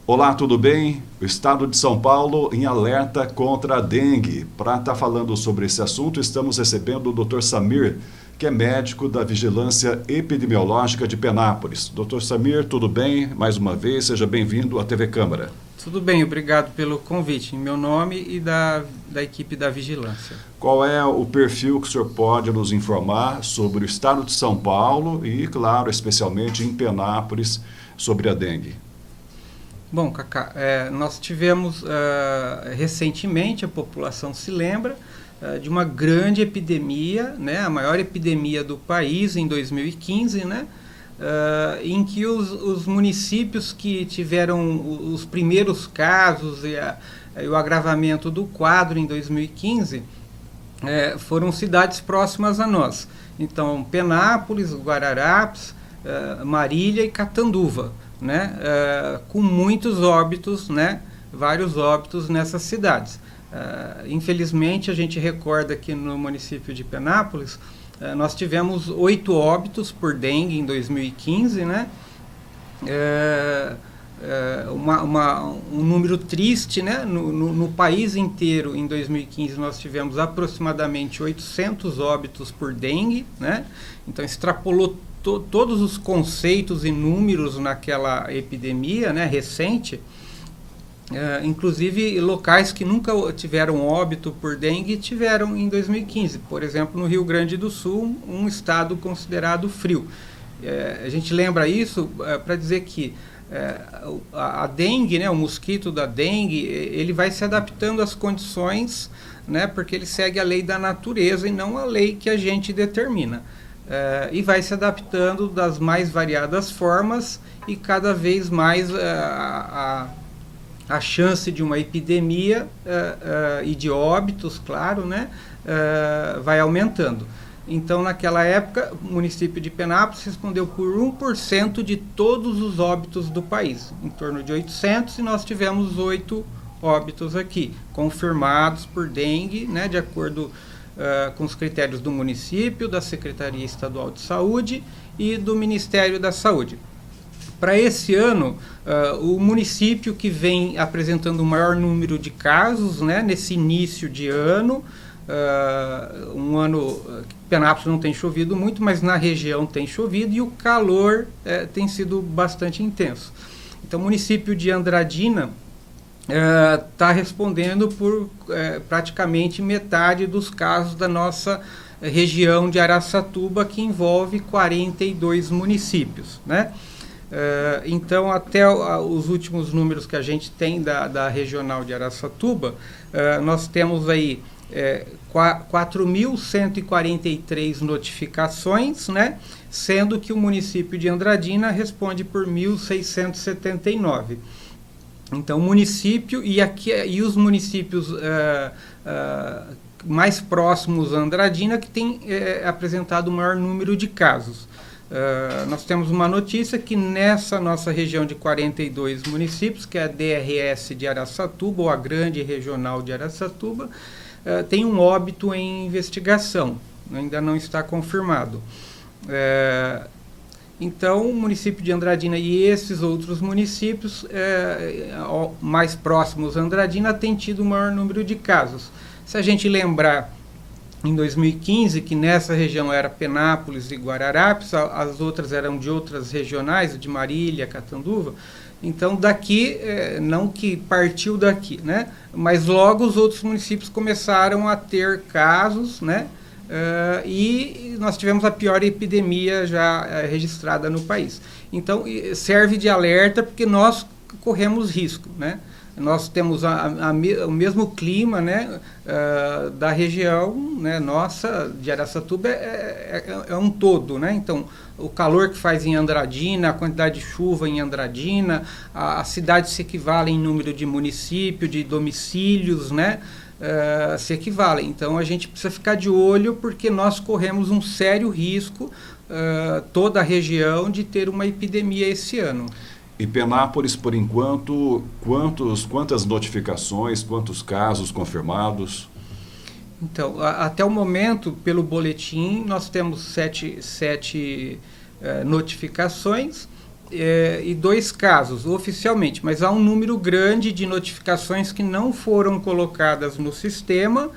Olá, tudo bem? O estado de São Paulo em alerta contra a dengue. Para estar falando sobre esse assunto, estamos recebendo o Dr. Samir, que é médico da Vigilância Epidemiológica de Penápolis. Dr. Samir, tudo bem? Mais uma vez, seja bem-vindo à TV Câmara. Tudo bem, obrigado pelo convite, em meu nome e da equipe da Vigilância. Qual é o perfil que o senhor pode nos informar sobre o estado de São Paulo e, claro, especialmente em Penápolis, sobre a dengue? Bom, Cacá, nós tivemos recentemente, a população se lembra, de uma grande epidemia, né, a maior epidemia do país em 2015, né, em que os municípios que tiveram os primeiros casos e o agravamento do quadro em 2015 foram cidades próximas a nós. Então, Penápolis, Guararapes, Marília e Catanduva, né, com muitos óbitos, né, vários óbitos nessas cidades. Infelizmente, a gente recorda que no município de Penápolis, nós tivemos 8 óbitos por dengue em 2015, né, um número triste, né, no país inteiro. Em 2015 nós tivemos aproximadamente 800 óbitos por dengue, né, então extrapolou todos os conceitos e números naquela epidemia, né, recente, inclusive locais que nunca tiveram óbito por dengue tiveram em 2015, por exemplo, no Rio Grande do Sul, um estado considerado frio. A gente lembra isso para dizer que a dengue, né, o mosquito da dengue, ele vai se adaptando às condições, né, porque ele segue a lei da natureza e não a lei que a gente determina. E vai se adaptando das mais variadas formas e cada vez mais a chance de uma epidemia e de óbitos, claro, né, vai aumentando. Então, naquela época, o município de Penápolis respondeu por 1% de todos os óbitos do país, em torno de 800, e nós tivemos 8 óbitos aqui, confirmados por dengue, né, de acordo com os critérios do município, da Secretaria Estadual de Saúde e do Ministério da Saúde. Para esse ano, o município que vem apresentando o maior número de casos, né, nesse início de ano, um ano que Penápolis não tem chovido muito, mas na região tem chovido e o calor tem sido bastante intenso. Então, o município de Andradina está respondendo por praticamente metade dos casos da nossa região de Araçatuba, que envolve 42 municípios, né? Então, até os últimos números que a gente tem da regional de Araçatuba, nós temos aí 4.143 notificações, né? Sendo que o município de Andradina responde por 1.679. Então, o município e os municípios mais próximos a Andradina que tem apresentado o maior número de casos. Nós temos uma notícia que nessa nossa região de 42 municípios, que é a DRS de Araçatuba, ou a Grande Regional de Araçatuba, tem um óbito em investigação, ainda não está confirmado. Então, o município de Andradina e esses outros municípios mais próximos a Andradina têm tido o maior número de casos. Se a gente lembrar, em 2015, que nessa região era Penápolis e Guararapes, as outras eram de outras regionais, de Marília, Catanduva, então daqui, não que partiu daqui, né, mas logo os outros municípios começaram a ter casos, né, e nós tivemos a pior epidemia já registrada no país. Então, serve de alerta porque nós corremos risco, né? Nós temos o mesmo clima, né, da região, né, nossa, de Araçatuba, é um todo, né? Então, o calor que faz em Andradina, a quantidade de chuva em Andradina, a cidade se equivale em número de município, de domicílios, né? Se equivalem. Então, a gente precisa ficar de olho porque nós corremos um sério risco, toda a região, de ter uma epidemia esse ano. E Penápolis, por enquanto, quantas notificações, quantos casos confirmados? Então, até o momento, pelo boletim, nós temos sete notificações, e 2 casos oficialmente, mas há um número grande de notificações que não foram colocadas no sistema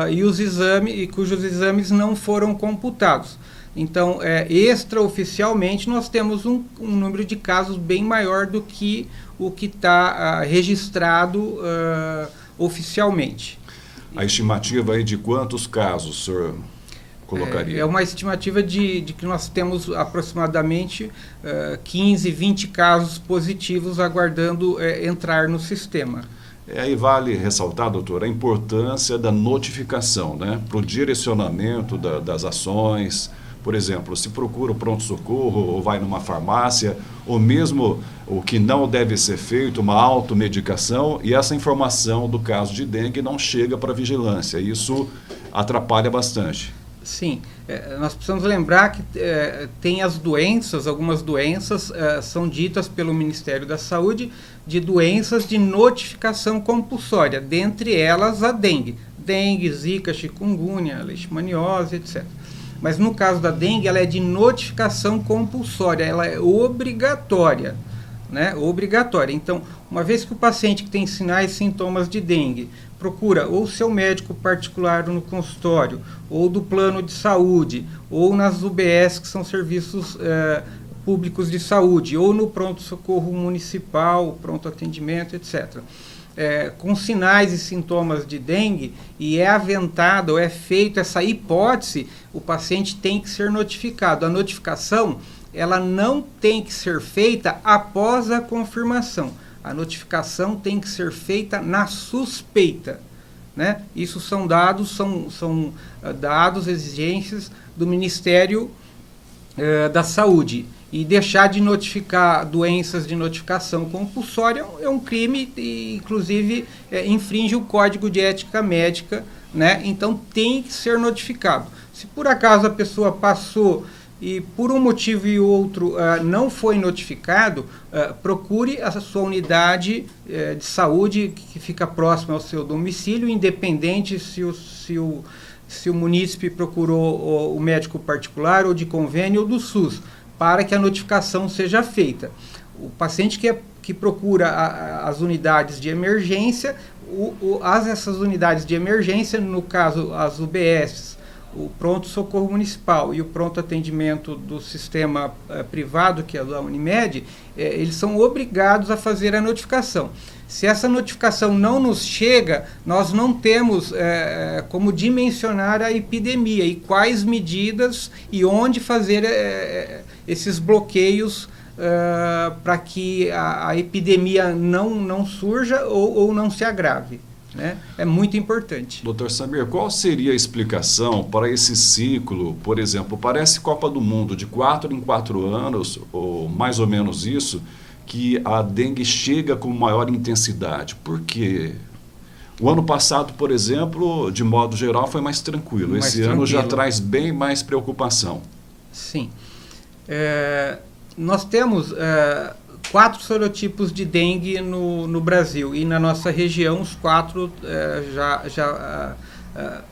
e cujos exames não foram computados. Então, extraoficialmente, nós temos um número de casos bem maior do que o que está registrado oficialmente. A estimativa aí de quantos casos o senhor colocaria? É uma estimativa de que nós temos aproximadamente 15, 20 casos positivos aguardando entrar no sistema. Aí vale ressaltar, doutor, a importância da notificação, né, para o direcionamento das ações. Por exemplo, se procura o pronto-socorro ou vai numa farmácia, ou mesmo o que não deve ser feito, uma automedicação, e essa informação do caso de dengue não chega para a vigilância. Isso atrapalha bastante. Sim, nós precisamos lembrar que tem as doenças, algumas doenças são ditas pelo Ministério da Saúde de doenças de notificação compulsória, dentre elas a dengue. Dengue, zika, chikungunya, leishmaniose, etc. Mas no caso da dengue, ela é de notificação compulsória, ela é obrigatória, né? Obrigatória. Então, uma vez que o paciente que tem sinais e sintomas de dengue procura ou seu médico particular no consultório, ou do plano de saúde, ou nas UBS, que são serviços públicos de saúde, ou no pronto-socorro municipal, pronto atendimento, etc., com sinais e sintomas de dengue, e é aventada ou é feita essa hipótese, o paciente tem que ser notificado. A notificação, ela não tem que ser feita após a confirmação. A notificação tem que ser feita na suspeita, né? Isso são dados, dados, exigências do Ministério da Saúde. E deixar de notificar doenças de notificação compulsória é um crime e, inclusive, infringe o Código de Ética Médica, né? Então, tem que ser notificado. Se por acaso a pessoa passou e por um motivo e outro não foi notificado, procure a sua unidade de saúde que fica próxima ao seu domicílio, independente se o munícipe procurou o médico particular ou de convênio ou do SUS, para que a notificação seja feita. O paciente que procura as unidades de emergência, essas unidades de emergência, no caso as UBS, o pronto-socorro municipal e o pronto atendimento do sistema privado, que é da Unimed, eles são obrigados a fazer a notificação. Se essa notificação não nos chega, nós não temos como dimensionar a epidemia e quais medidas e onde fazer esses bloqueios para que a epidemia não surja ou não se agrave, né? É muito importante. Dr. Samir, qual seria a explicação para esse ciclo? Por exemplo, parece Copa do Mundo de 4 em 4 anos, ou mais ou menos isso, que a dengue chega com maior intensidade. Por quê? O ano passado, por exemplo, de modo geral, foi mais tranquilo. Esse ano já traz bem mais preocupação. Sim. Nós temos 4 sorotipos de dengue no Brasil, e na nossa região os 4 já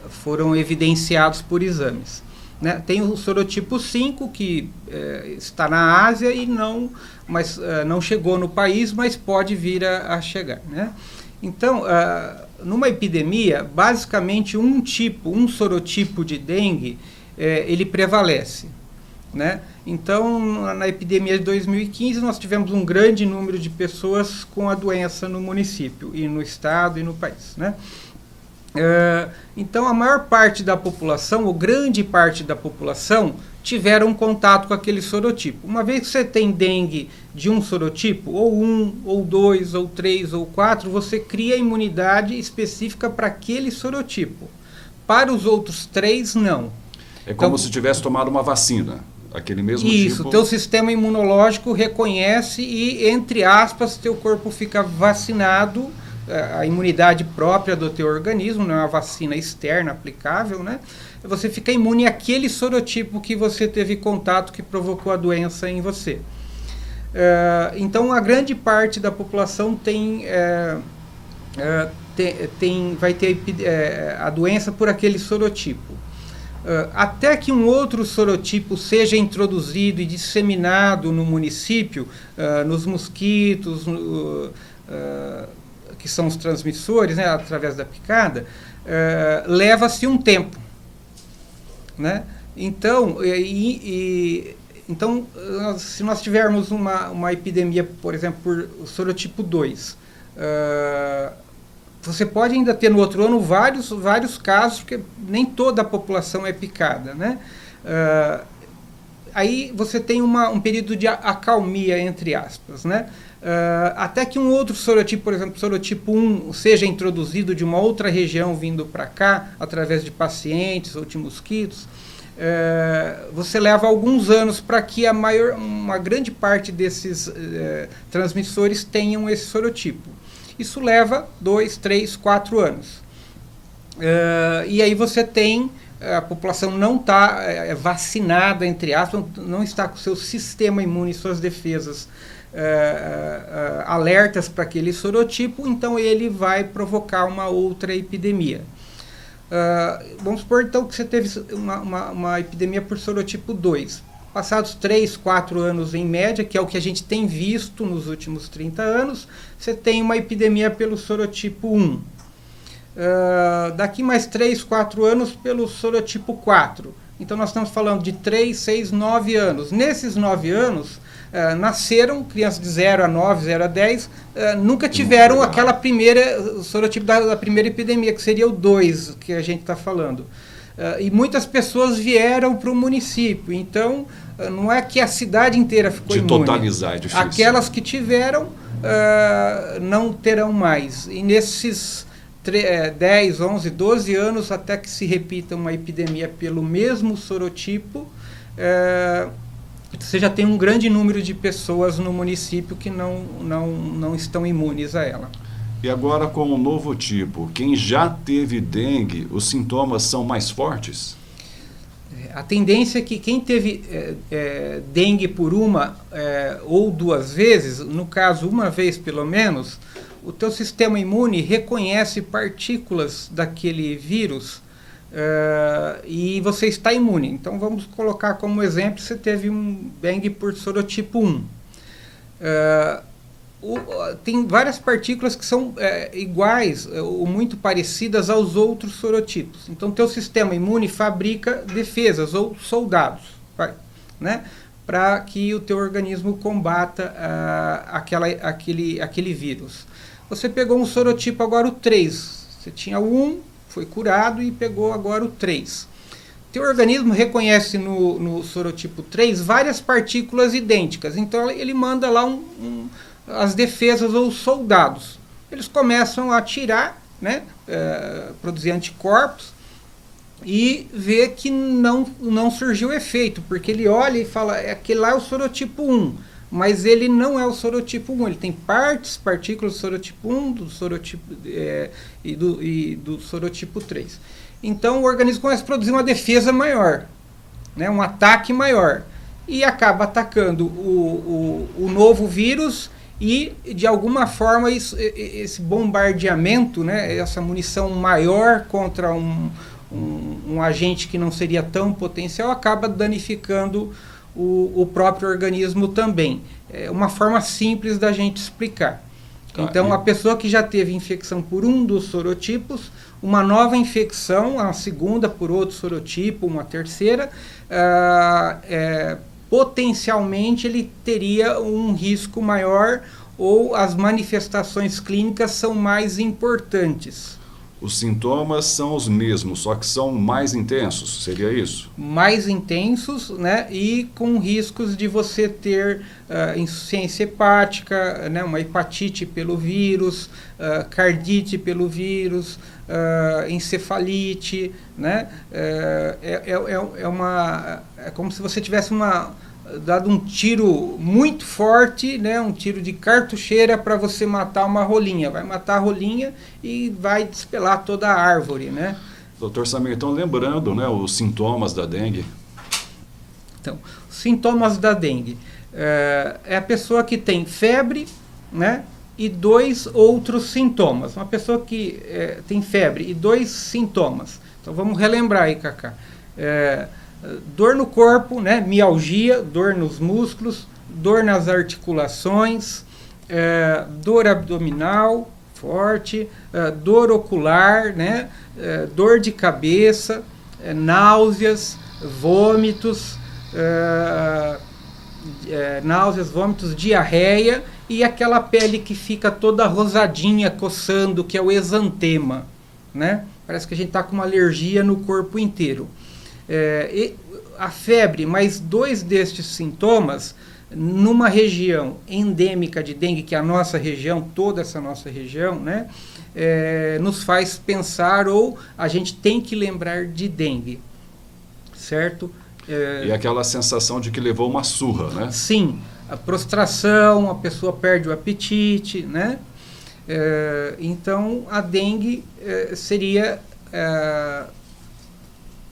foram evidenciados por exames, né? Tem o sorotipo 5, que está na Ásia mas não chegou no país, mas pode vir a chegar, né? Então, numa epidemia, basicamente um sorotipo de dengue, ele prevalece, né? Então, na epidemia de 2015, nós tivemos um grande número de pessoas com a doença no município, e no estado e no país, né? Então, a maior parte da população, ou grande parte da população, tiveram contato com aquele sorotipo. Uma vez que você tem dengue de um sorotipo, ou 2, ou 3, ou 4, você cria imunidade específica para aquele sorotipo. Para os outros 3, não. É como se tivesse tomado uma vacina, aquele mesmo isso, tipo. Teu sistema imunológico reconhece e, entre aspas, teu corpo fica vacinado, a imunidade própria do teu organismo, não é uma vacina externa aplicável, né? Você fica imune àquele sorotipo que você teve contato, que provocou a doença em você. Então, a grande parte da população vai ter a doença por aquele sorotipo. até que um outro sorotipo seja introduzido e disseminado no município, nos mosquitos, que são os transmissores, né, através da picada, leva-se um tempo, né? Então, se nós tivermos uma epidemia, por exemplo, por sorotipo 2, você pode ainda ter no outro ano vários casos, porque nem toda a população é picada, né? Aí você tem um período de acalmia, entre aspas, né? Até que um outro sorotipo, por exemplo, sorotipo 1, seja introduzido de uma outra região vindo para cá, através de pacientes ou de mosquitos, você leva alguns anos para que uma grande parte desses transmissores tenham esse sorotipo. Isso leva 2, 3, 4 anos. E aí você tem, a população não está vacinada, entre aspas, não está com seu sistema imune, suas defesas alertas para aquele sorotipo, então ele vai provocar uma outra epidemia. Vamos supor então que você teve uma epidemia por sorotipo 2. Passados 3, 4 anos em média, que é o que a gente tem visto nos últimos 30 anos, você tem uma epidemia pelo sorotipo 1. Daqui mais 3, 4 anos pelo sorotipo 4. Então nós estamos falando de 3, 6, 9 anos. Nesses 9 anos, nasceram crianças de 0 a 9, 0 a 10, nunca tiveram aquela primeira sorotipo da primeira epidemia, que seria o 2, que a gente está falando. E muitas pessoas vieram para o município, então não é que a cidade inteira ficou imune. De totalizar é difícil. Aquelas que tiveram não terão mais. E nesses 10, 11, 12 anos, até que se repita uma epidemia pelo mesmo sorotipo, você já tem um grande número de pessoas no município que não estão imunes a ela. E agora com o novo tipo, quem já teve dengue, os sintomas são mais fortes? A tendência é que quem teve dengue por uma ou duas vezes, no caso uma vez pelo menos, o teu sistema imune reconhece partículas daquele vírus e você está imune. Então vamos colocar como exemplo, você teve um dengue por sorotipo 1. Tem várias partículas que são iguais ou muito parecidas aos outros sorotipos. Então, teu sistema imune fabrica defesas ou soldados, né, para que o teu organismo combata aquele vírus. Você pegou um sorotipo agora o 3. Você tinha o 1, foi curado e pegou agora o 3. Teu organismo reconhece no sorotipo 3 várias partículas idênticas. Então, ele manda lá as defesas ou os soldados. Eles começam a atirar, né, produzir anticorpos e vê que não surgiu efeito, porque ele olha e fala, aquele lá é o sorotipo 1, mas ele não é o sorotipo 1, ele tem partículas do sorotipo 1 do sorotipo, e do sorotipo 3. Então o organismo começa a produzir uma defesa maior, né, um ataque maior, e acaba atacando o novo vírus. E, de alguma forma, esse bombardeamento, né, essa munição maior contra um agente que não seria tão potencial, acaba danificando o próprio organismo também. É uma forma simples da gente explicar. Então, a pessoa que já teve infecção por um dos sorotipos, uma nova infecção, a segunda por outro sorotipo, uma terceira, potencialmente ele teria um risco maior ou as manifestações clínicas são mais importantes. Os sintomas são os mesmos, só que são mais intensos, seria isso? Mais intensos, né, e com riscos de você ter insuficiência hepática, né, uma hepatite pelo vírus, cardite pelo vírus, encefalite, né, é como se você tivesse dado um tiro muito forte, né, um tiro de cartucheira para você matar uma rolinha. Vai matar a rolinha e vai despelar toda a árvore, né? Dr. Samir, então lembrando, né, os sintomas da dengue. Então, os sintomas da dengue. É a pessoa que tem febre, né, e 2 outros sintomas. Uma pessoa que tem febre e 2 sintomas. Então vamos relembrar aí, Cacá. Dor no corpo, né? Mialgia, dor nos músculos, dor nas articulações, dor abdominal forte, dor ocular, né? Dor de cabeça, náuseas, vômitos, diarreia e aquela pele que fica toda rosadinha, coçando, que é o exantema, né? Parece que a gente está com uma alergia no corpo inteiro. E a febre, mais 2 destes sintomas, numa região endêmica de dengue, que é a nossa região, toda essa nossa região, né? Nos faz pensar, ou a gente tem que lembrar de dengue, certo? E aquela sensação de que levou uma surra, né? Sim, a prostração, a pessoa perde o apetite, né? Então, a dengue seria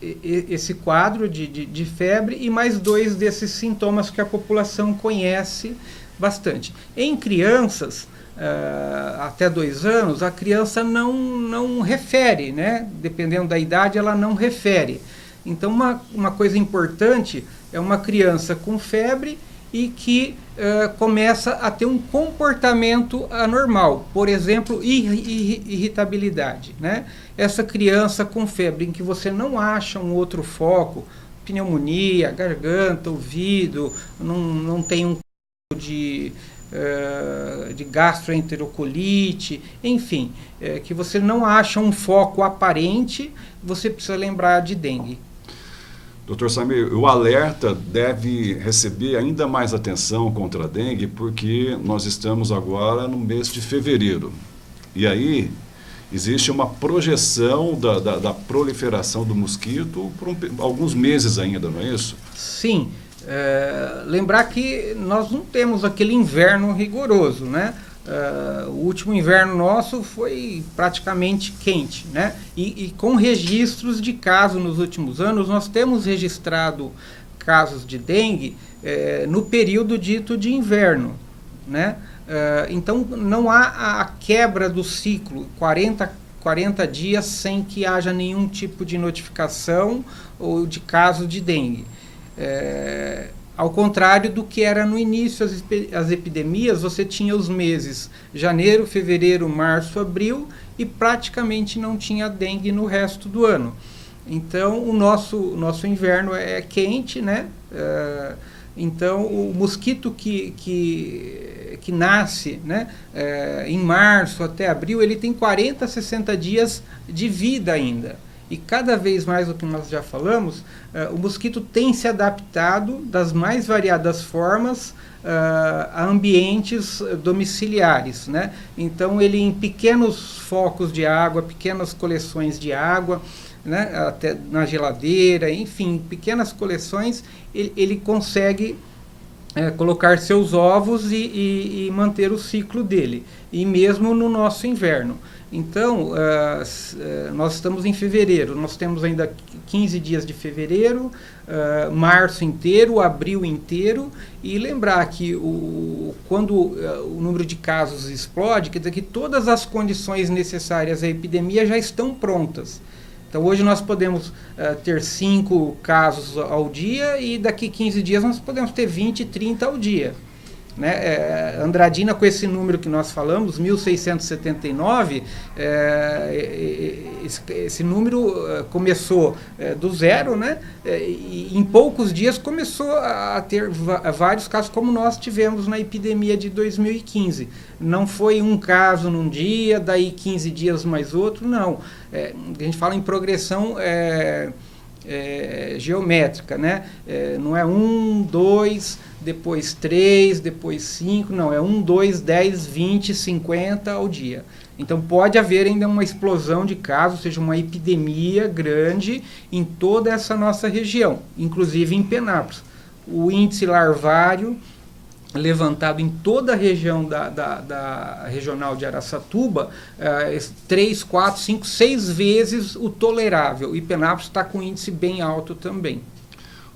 esse quadro de febre e mais 2 desses sintomas que a população conhece bastante. Em crianças, até 2 anos, a criança não refere, né? Dependendo da idade, ela não refere. Então, uma coisa importante é uma criança com febre e que começa a ter um comportamento anormal, por exemplo, irritabilidade, né? Essa criança com febre em que você não acha um outro foco, pneumonia, garganta, ouvido, não tem um de gastroenterocolite, enfim, que você não acha um foco aparente, você precisa lembrar de dengue. Dr. Samir, o alerta deve receber ainda mais atenção contra a dengue, porque nós estamos agora no mês de fevereiro. E aí existe uma projeção da proliferação do mosquito por alguns meses ainda, não é isso? Sim. Lembrar que nós não temos aquele inverno rigoroso, né? O último inverno nosso foi praticamente quente, né? E com registros de casos nos últimos anos, nós temos registrado casos de dengue no período dito de inverno, né? Então não há a quebra do ciclo, 40 dias sem que haja nenhum tipo de notificação ou de caso de dengue. Ao contrário do que era no início, as epidemias, você tinha os meses janeiro, fevereiro, março, abril e praticamente não tinha dengue no resto do ano. Então, o nosso inverno é quente, né? Então, o mosquito que nasce, né, em março até abril, ele tem 40, 60 dias de vida ainda. E cada vez mais, o que nós já falamos, o mosquito tem se adaptado das mais variadas formas a ambientes domiciliares, né? Então, ele em pequenos focos de água, pequenas coleções de água, né, até na geladeira, enfim, pequenas coleções, ele consegue colocar seus ovos e manter o ciclo dele, e mesmo no nosso inverno. Então, nós estamos em fevereiro, nós temos ainda 15 dias de fevereiro, março inteiro, abril inteiro, e lembrar que quando o número de casos explode, quer dizer que todas as condições necessárias à epidemia já estão prontas. Então, hoje nós podemos ter 5 casos ao dia e daqui 15 dias nós podemos ter 20, 30 ao dia. Né? Andradina, com esse número que nós falamos, 1.679, esse número começou do zero, né? E em poucos dias começou a ter vários casos, como nós tivemos na epidemia de 2015. Não foi um caso num dia, daí 15 dias mais outro, não. A gente fala em progressão geométrica, né? Não é 1, 2, depois 3, depois 5, não, é 1, 2, 10, 20, 50 ao dia. Então pode haver ainda uma explosão de casos, ou seja, uma epidemia grande em toda essa nossa região, inclusive em Penápolis. O índice larvário levantado em toda a região da regional de Araçatuba, 3, 4, 5, 6 vezes o tolerável, e Penápolis está com índice bem alto também.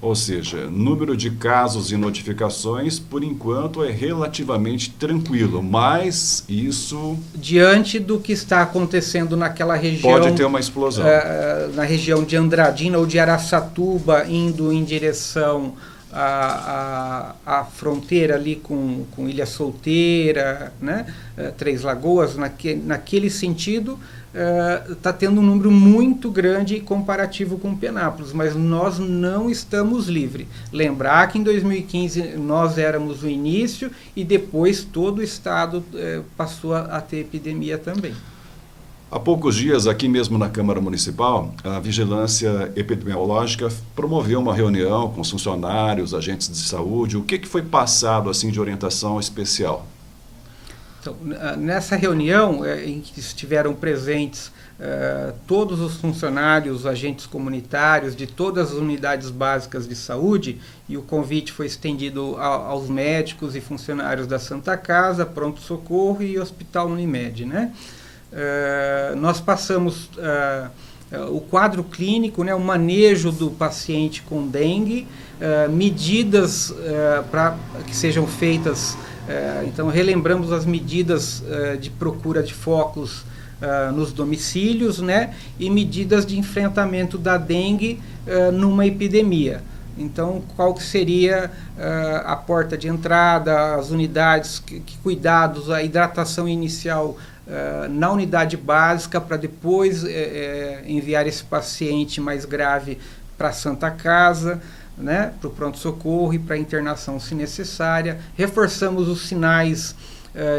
Ou seja, número de casos e notificações, por enquanto, é relativamente tranquilo, mas isso... Diante do que está acontecendo naquela região... Pode ter uma explosão. Na região de Andradina ou de Araçatuba, indo em direção à fronteira ali com Ilha Solteira, né? Três Lagoas, naquele sentido... está tendo um número muito grande comparativo com Penápolis, mas nós não estamos livres. Lembrar que em 2015 nós éramos o início e depois todo o estado passou a ter epidemia também. Há poucos dias, aqui mesmo na Câmara Municipal, a Vigilância Epidemiológica promoveu uma reunião com os funcionários, agentes de saúde. O que foi passado assim de orientação especial? Então, nessa reunião, em que estiveram presentes todos os funcionários, agentes comunitários de todas as unidades básicas de saúde, e o convite foi estendido aos médicos e funcionários da Santa Casa, Pronto Socorro e Hospital Unimed, né? Nós passamos o quadro clínico, né, o manejo do paciente com dengue, medidas para que sejam feitas. Então, relembramos as medidas de procura de focos nos domicílios, né, e medidas de enfrentamento da dengue numa epidemia. Então, qual que seria a porta de entrada, as unidades, que cuidados, a hidratação inicial na unidade básica, para depois enviar esse paciente mais grave para a Santa Casa, né, para o pronto-socorro e para a internação se necessária. Reforçamos os sinais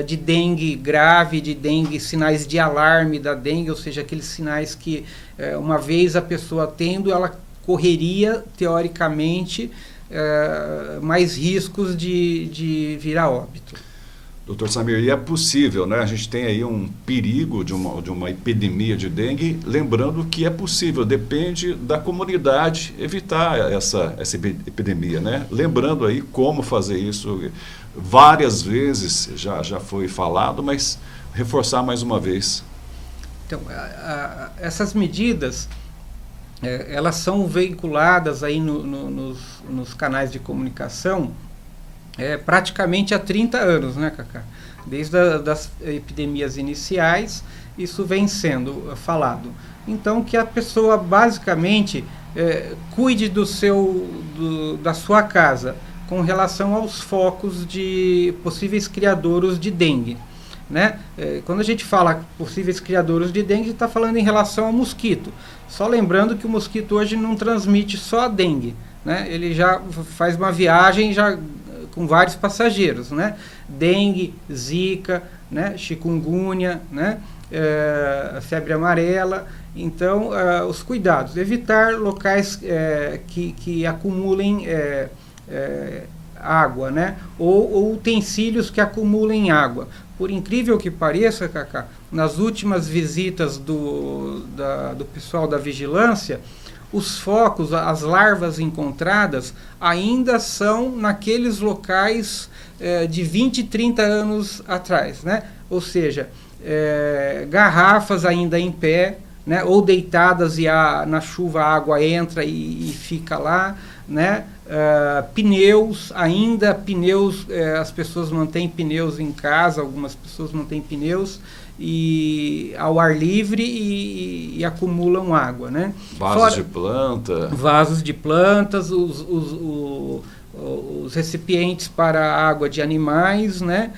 de dengue grave, de dengue, sinais de alarme da dengue, ou seja, aqueles sinais que uma vez a pessoa tendo, ela correria, teoricamente, mais riscos de vir a óbito. Doutor Samir, e é possível, né? A gente tem aí um perigo de uma epidemia de dengue, lembrando que é possível, depende da comunidade evitar essa epidemia, né? Lembrando aí como fazer isso, várias vezes já foi falado, mas reforçar mais uma vez. Então, essas medidas, elas são veiculadas aí nos canais de comunicação, praticamente há 30 anos, né, Cacá? Desde das epidemias iniciais, isso vem sendo falado. Então, que a pessoa basicamente cuide da sua casa com relação aos focos de possíveis criadouros de dengue, né? Quando a gente fala possíveis criadouros de dengue, a gente está falando em relação ao mosquito. Só lembrando que o mosquito hoje não transmite só a dengue, né? Ele já faz uma viagem com vários passageiros, né? Dengue, zika, né? Chikungunya, né? Febre amarela. Então, os cuidados, evitar locais que acumulem água, né? Ou utensílios que acumulem água. Por incrível que pareça, Cacá, nas últimas visitas do pessoal da vigilância, os focos, as larvas encontradas, ainda são naqueles locais de 20, 30 anos atrás, né? Ou seja, garrafas ainda em pé, né? Ou deitadas e na chuva a água entra e fica lá, né? Pneus, as pessoas mantêm pneus em casa, algumas pessoas mantêm pneus ao ar livre e acumulam água, né? Vasos de plantas, os recipientes para água de animais, né?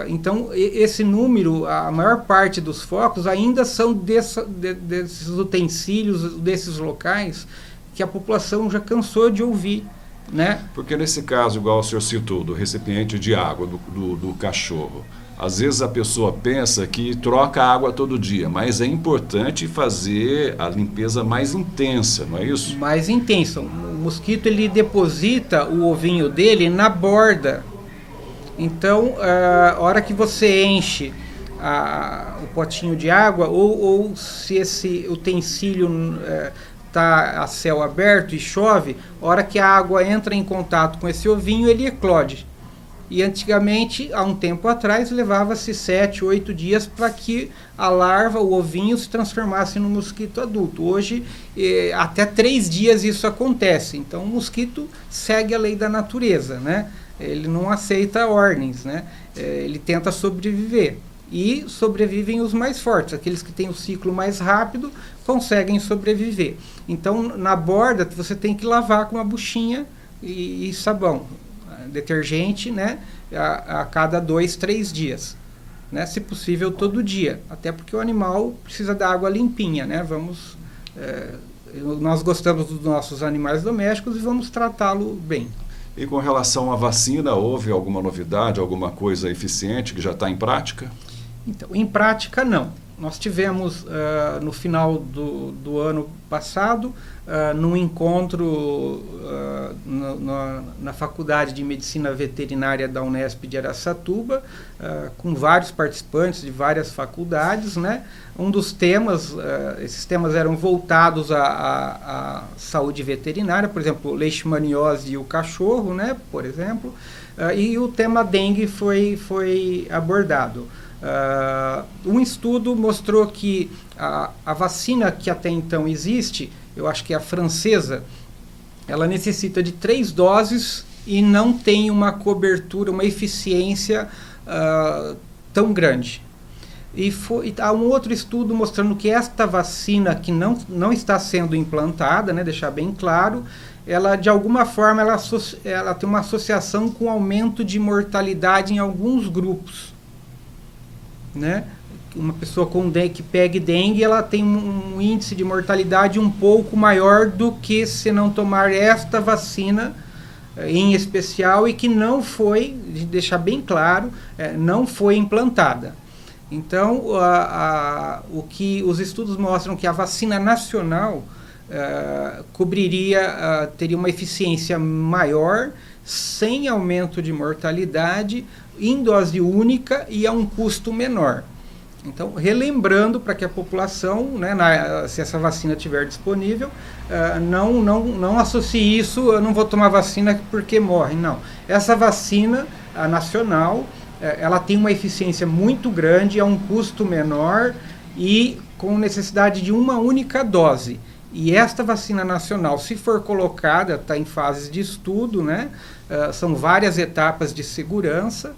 Então, esse número, a maior parte dos focos ainda são desses utensílios, desses locais que a população já cansou de ouvir, né? Porque nesse caso, igual o senhor citou, do recipiente de água do cachorro, às vezes a pessoa pensa que troca água todo dia, mas é importante fazer a limpeza mais intensa, não é isso? Mais intensa. O mosquito, ele deposita o ovinho dele na borda. Então, a hora que você enche o potinho de água, ou se esse utensílio está a céu aberto e chove, a hora que a água entra em contato com esse ovinho, ele eclode. E antigamente, há um tempo atrás, levava-se 7, 8 dias para que a larva, o ovinho, se transformasse no mosquito adulto. Hoje, até 3 dias isso acontece. Então, o mosquito segue a lei da natureza, né? Ele não aceita ordens, né? Ele tenta sobreviver. E sobrevivem os mais fortes. Aqueles que têm o ciclo mais rápido conseguem sobreviver. Então, na borda, você tem que lavar com uma buchinha e sabão, detergente, né? A cada 2, 3 dias. Né? Se possível, todo dia. Até porque o animal precisa da água limpinha, né? Nós gostamos dos nossos animais domésticos e vamos tratá-lo bem. E com relação à vacina, houve alguma novidade, alguma coisa eficiente que já está em prática? Então, em prática, não. Nós tivemos, no final do ano passado, num encontro na Faculdade de Medicina Veterinária da Unesp de Araçatuba, com vários participantes de várias faculdades, né? Um dos temas, esses temas eram voltados à saúde veterinária, por exemplo, leishmaniose e o cachorro, né? Por exemplo, e o tema dengue foi abordado. Um estudo mostrou que a vacina que até então existe, eu acho que é a francesa, ela necessita de 3 doses e não tem uma cobertura, uma eficiência tão grande. E há um outro estudo mostrando que esta vacina que não está sendo implantada, né, deixar bem claro, ela de alguma forma ela tem uma associação com aumento de mortalidade em alguns grupos. Né? Uma pessoa que pegue dengue, ela tem um índice de mortalidade um pouco maior do que se não tomar esta vacina em especial e que não foi, de deixar bem claro, não foi implantada. Então, o que os estudos mostram que a vacina nacional teria uma eficiência maior, sem aumento de mortalidade, em dose única e a um custo menor. Então, relembrando para que a população, né, se essa vacina estiver disponível, não associe isso, eu não vou tomar vacina porque morre. Não. Essa vacina, a nacional, ela tem uma eficiência muito grande, a um custo menor e com necessidade de uma única dose. E esta vacina nacional, se for colocada, está em fases de estudo, né? São várias etapas de segurança.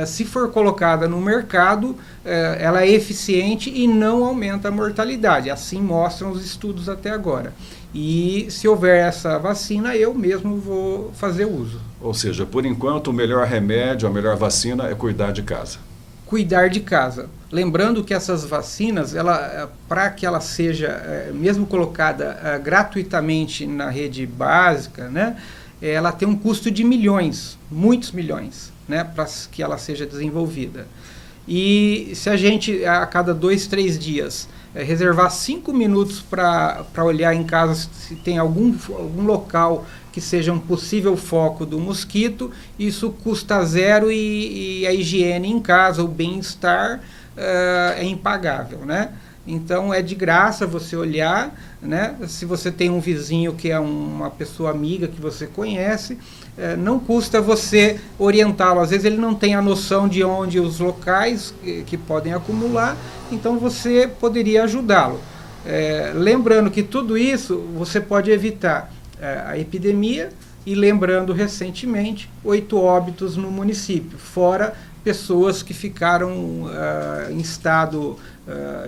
Se for colocada no mercado, ela é eficiente e não aumenta a mortalidade. Assim mostram os estudos até agora. E se houver essa vacina, eu mesmo vou fazer uso. Ou seja, por enquanto, o melhor remédio, a melhor vacina é cuidar de casa. Cuidar de casa. Lembrando que essas vacinas, para que ela seja, mesmo colocada gratuitamente na rede básica, né, ela tem um custo de milhões, muitos milhões, né, para que ela seja desenvolvida. E se a gente, a cada 2, 3 dias, reservar 5 minutos para olhar em casa se tem algum local que seja um possível foco do mosquito, isso custa zero e a higiene em casa, o bem-estar é impagável, né? Então é de graça você olhar, né? Se você tem um vizinho que é uma pessoa amiga que você conhece, não custa você orientá-lo. Às vezes ele não tem a noção de onde os locais que podem acumular, então você poderia ajudá-lo. Lembrando que tudo isso você pode evitar a epidemia e lembrando recentemente 8 óbitos no município, fora pessoas que ficaram em estado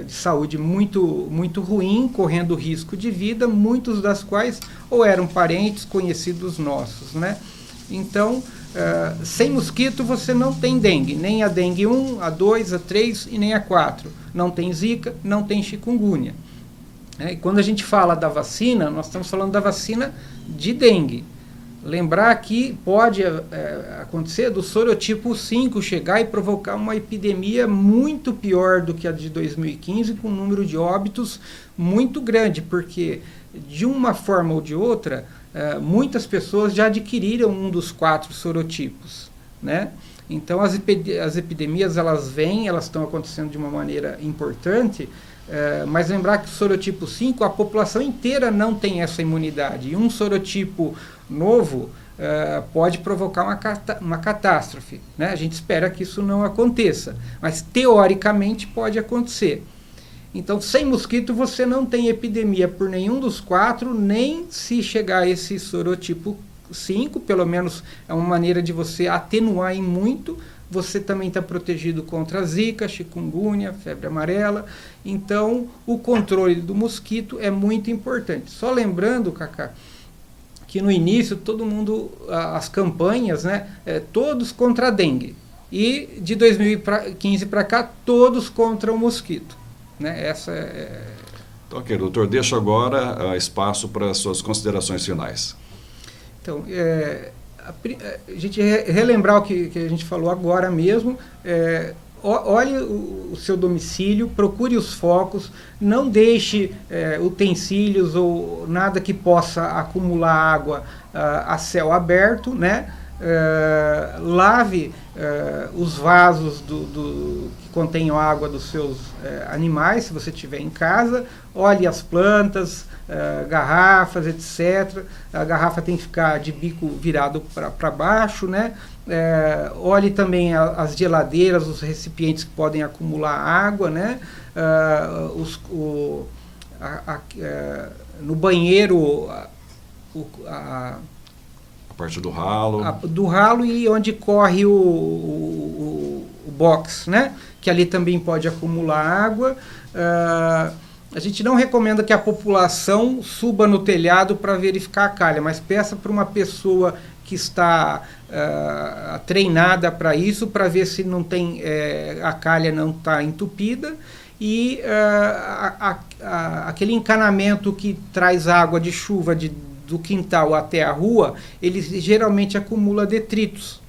de saúde muito, muito ruim, correndo risco de vida, muitos das quais ou eram parentes, conhecidos nossos, né? Então, sem mosquito você não tem dengue, nem a dengue 1, a 2, a 3 e nem a 4. Não tem zika, não tem chikungunya. E quando a gente fala da vacina, nós estamos falando da vacina de dengue. Lembrar que pode acontecer do sorotipo 5 chegar e provocar uma epidemia muito pior do que a de 2015, com um número de óbitos muito grande, porque de uma forma ou de outra, muitas pessoas já adquiriram um dos 4 sorotipos, né? Então as epidemias elas estão acontecendo de uma maneira importante, mas lembrar que o sorotipo 5, a população inteira não tem essa imunidade. E um sorotipo novo, pode provocar uma catástrofe, né? A gente espera que isso não aconteça, mas teoricamente pode acontecer. Então, sem mosquito você não tem epidemia por nenhum dos 4, nem se chegar a esse sorotipo 5, pelo menos é uma maneira de você atenuar em muito. Você também está protegido contra a zika, chikungunya, febre amarela. Então, o controle do mosquito é muito importante. Só lembrando, Cacá, que no início todo mundo, as campanhas, né, todos contra a dengue. E de 2015 para cá, todos contra o mosquito. Né? Essa é... Ok, doutor, deixo agora espaço para suas considerações finais. Então, a gente relembrar o que a gente falou agora mesmo, olhe o seu domicílio, procure os focos, não deixe utensílios ou nada que possa acumular água a céu aberto, né? Lave os vasos que contenham água dos seus animais, se você tiver em casa, olhe as plantas, garrafas, etc. A garrafa tem que ficar de bico virado para baixo, né? Olhe também as geladeiras, os recipientes que podem acumular água, né? No banheiro, a parte do ralo. Do ralo e onde corre o box, né? Que ali também pode acumular água. A gente não recomenda que a população suba no telhado para verificar a calha, mas peça para uma pessoa que está treinada para isso, para ver se não tem, a calha não está entupida. E aquele encanamento que traz água de chuva do quintal até a rua, ele geralmente acumula detritos.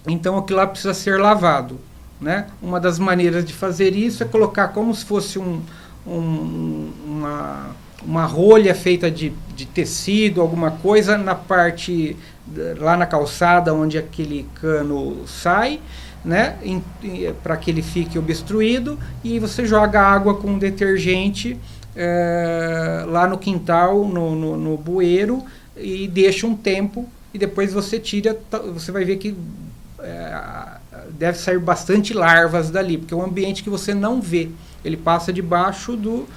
Então aquilo lá precisa ser lavado, né? Uma das maneiras de fazer isso é colocar como se fosse uma rolha feita de tecido, alguma coisa, na parte, lá na calçada onde aquele cano sai, né? Para que ele fique obstruído, e você joga água com detergente lá no quintal, no bueiro, e deixa um tempo, e depois você tira, você vai ver que deve sair bastante larvas dali, porque é um ambiente que você não vê, ele passa debaixo do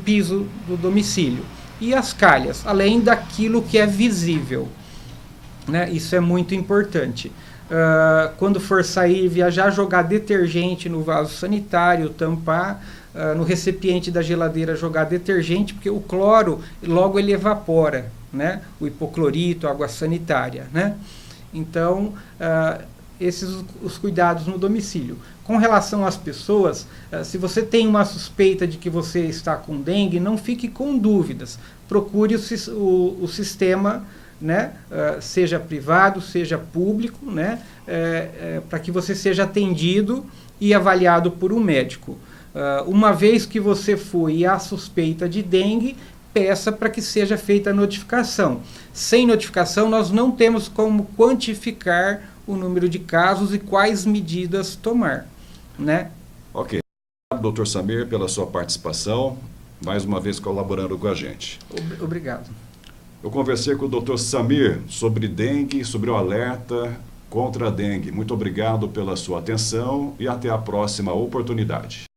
piso do domicílio. E as calhas, além daquilo que é visível, né? Isso é muito importante. Quando for sair, viajar, jogar detergente no vaso sanitário, tampar. No recipiente da geladeira jogar detergente, porque o cloro logo ele evapora, né? O hipoclorito, a água sanitária, né? Então, esses os cuidados no domicílio. Com relação às pessoas, se você tem uma suspeita de que você está com dengue, não fique com dúvidas. Procure o sistema, né? Seja privado, seja público, né? Para que você seja atendido e avaliado por um médico. Uma vez que você foi e há suspeita de dengue, peça para que seja feita a notificação. Sem notificação, nós não temos como quantificar o número de casos e quais medidas tomar, né? Ok. Obrigado, Dr. Samir, pela sua participação, mais uma vez colaborando com a gente. Obrigado. Eu conversei com o Dr. Samir sobre dengue, sobre o alerta contra a dengue. Muito obrigado pela sua atenção e até a próxima oportunidade.